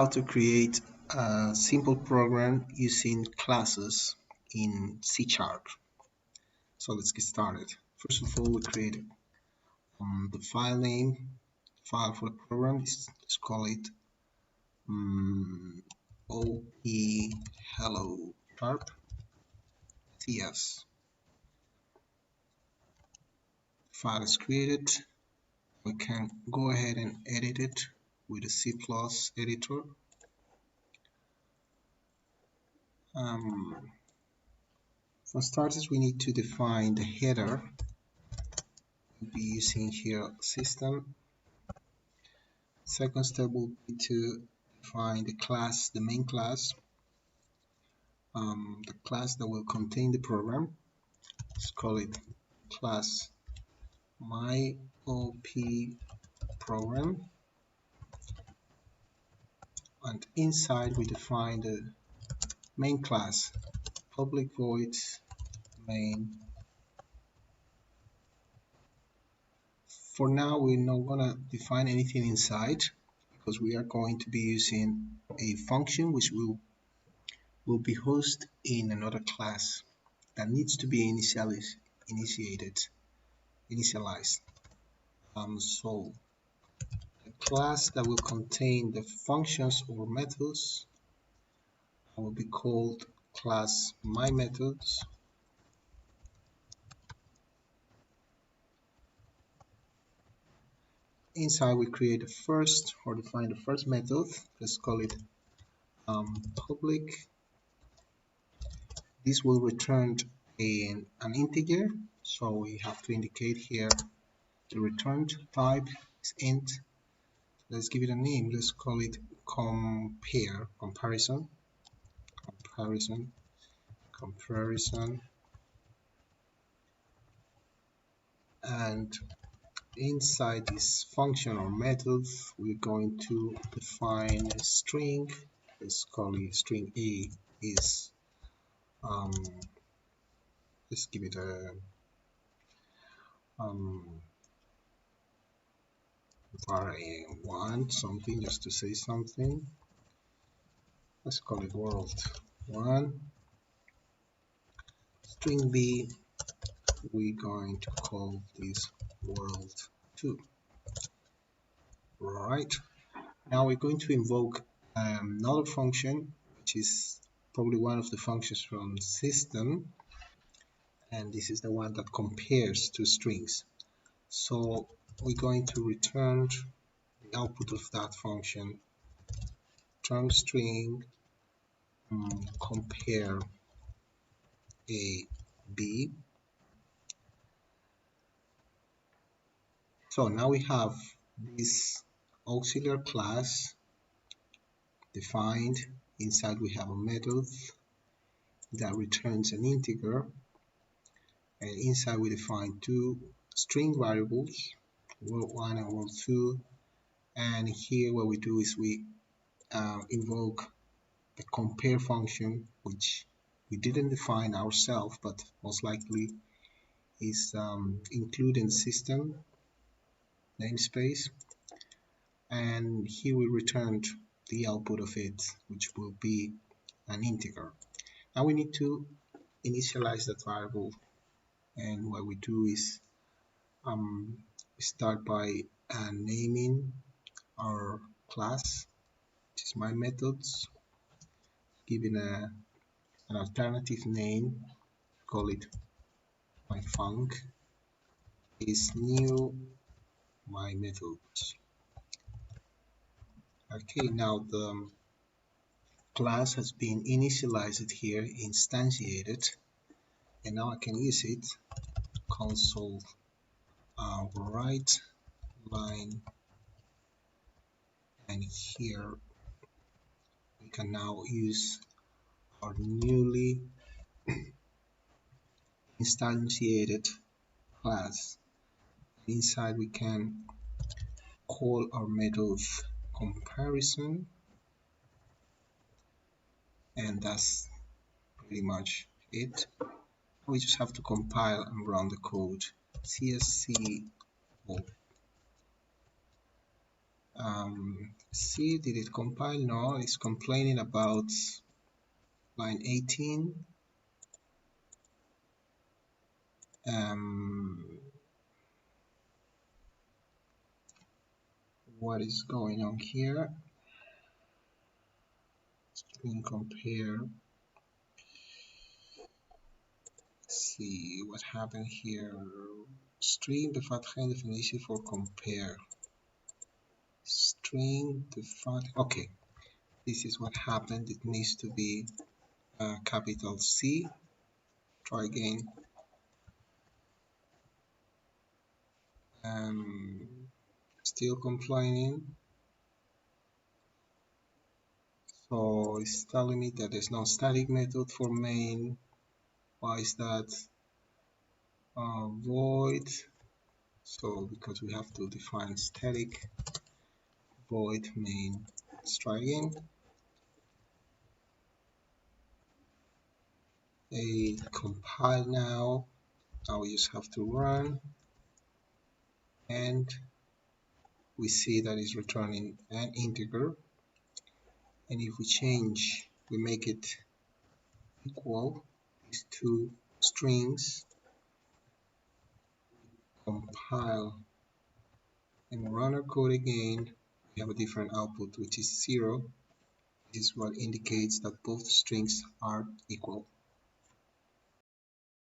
How to create a simple program using classes in C#. So let's get started. First of all, we create the file name, file for the program. Let's call it op hello sharp cs. File is created. We can go ahead and edit it with a C+ editor. For starters, we need to define the header. We'll be using here system. Second step will be to define the class, the main class, the class that will contain the program. Let's call it class myop program, and inside we define the main class, public void main. For now, we're not gonna define anything inside because we are going to be using a function which will be hosted in another class that needs to be initialized. So the class that will contain the functions or methods will be called class myMethods. Inside we create the first or define the first method. Let's call it public. This will return an integer, so we have to indicate here the return type is int. Let's give it a name. Let's call it comparison, and inside this function or method we're going to define a string. Let's call it string A is let's give it a var1 something, just to say something. Let's call it world1. String B, we're going to call this world2. Right, now we're going to invoke another function, which is probably one of the functions from system, and this is the one that compares two strings. So we're going to return the output of that function, return string compare A B. So now we have this auxiliary class defined. Inside we have a method that returns an integer, and inside we define two string variables, world1 and world2. And here what we do is we invoke the compare function, which we didn't define ourselves, but most likely is included in the system namespace. And here we returned the output of it, which will be an integer. Now we need to initialize that variable, and what we do is we start by naming our class, which is myMethods, giving an alternative name, call it myfunc is new myMethods. Okay, now the class has been initialized here, instantiated, and now I can use it. Console write line, and here we can now use our newly instantiated class. Inside we can call our method comparison, and that's pretty much it. We just have to compile and run the code. csc See, did it compile? No, it's complaining about line 18. What is going on here? String compare. See what happened here. String bevat geen definitie voor compare. String bevat. Okay, this is what happened. It needs to be capital C. Try again. Still complaining. So it's telling me that there's no static method for main. Why is that? Void. So because we have to define static void main. Let's try again. A compile now. Now we just have to run, and we see that it's returning an integer. And if we change, we make it equal these two strings, compile and run our code again, we have a different output, which is 0. This is what indicates that both strings are equal.